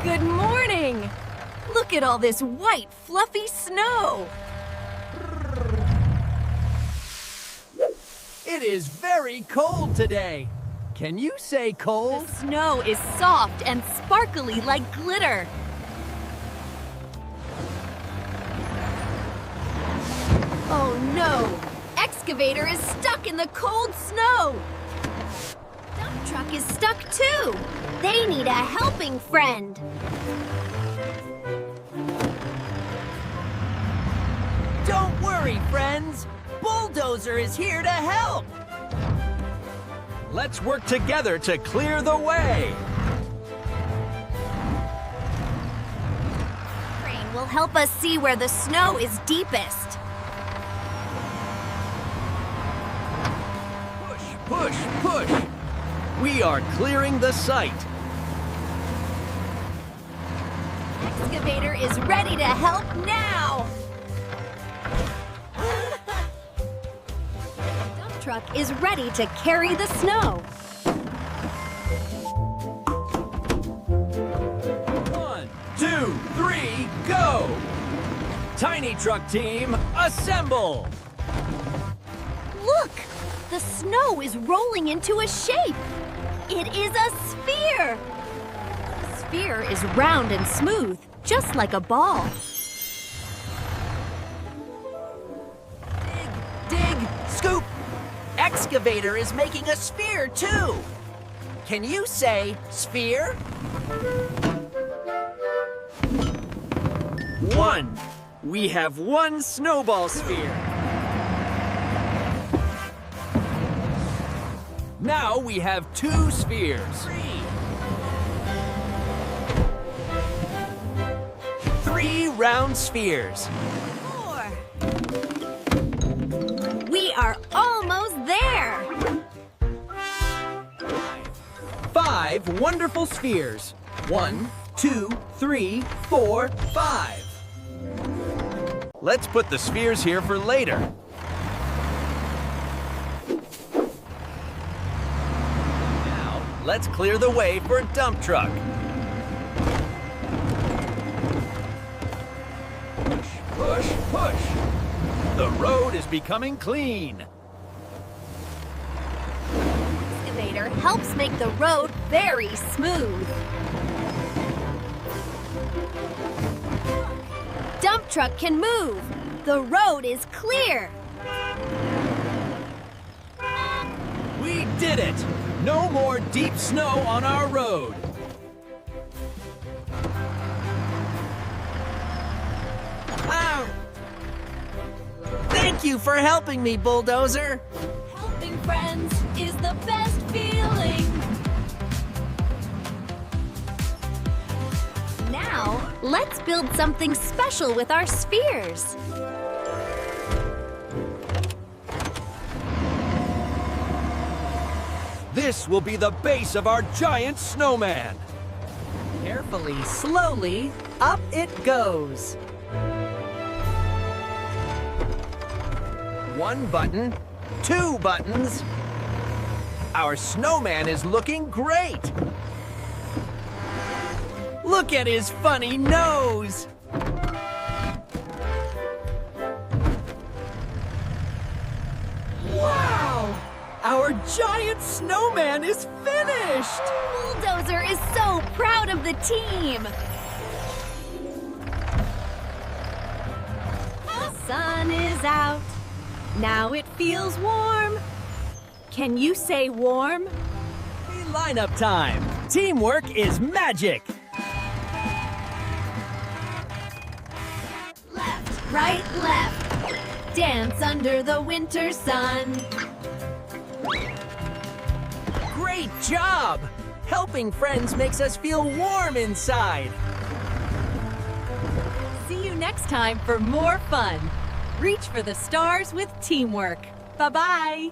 Good morning! Look at all this white, fluffy snow! It is very cold today. Can you say cold? The snow is soft and sparkly like glitter. Oh no! Excavator is stuck in the cold snow! Dump truck is stuck too! They need a helping friend! Don't worry, friends. Bulldozer is here to help. Let's work together to clear the way. Crane will help us see where the snow is deepest. Push, push. We are clearing the site. Excavator is ready to help now! Dump truck is ready to carry the snow. 1, 2, 3, go! Tiny truck team, assemble! Look! The snow is rolling into a shape. It is a sphere. The sphere is round and smooth, just like a ball. Dig, scoop. Excavator is making a sphere too. Can you say sphere? 1. We have 1 snowball sphere. Now we have 2 spheres. 3 round spheres. 4. We are almost there. 5 wonderful spheres. 1, 2, 3, 4, 5. Let's put the spheres here for later. Let's clear the way for dump truck. Push, push. The road is becoming clean. Excavator helps make the road very smooth. Dump truck can move. The road is clear. We did it! No more deep snow on our road. Ow! Thank you for helping me, Bulldozer. Helping friends is the best feeling. Now, let's build something special with our spheres. This will be the base of our giant snowman. Carefully, slowly, up it goes. 1 button, 2 buttons. Our snowman is looking great. Look at his funny nose. Wow! Our giant snowman is finished! Bulldozer is so proud of the team. The sun is out. Now it feels warm. Can you say warm? Lineup time. Teamwork is magic. Left, right, left. Dance under the winter sun. Great job! Helping friends makes us feel warm inside. See you next time for more fun. Reach for the stars with teamwork. Bye-bye.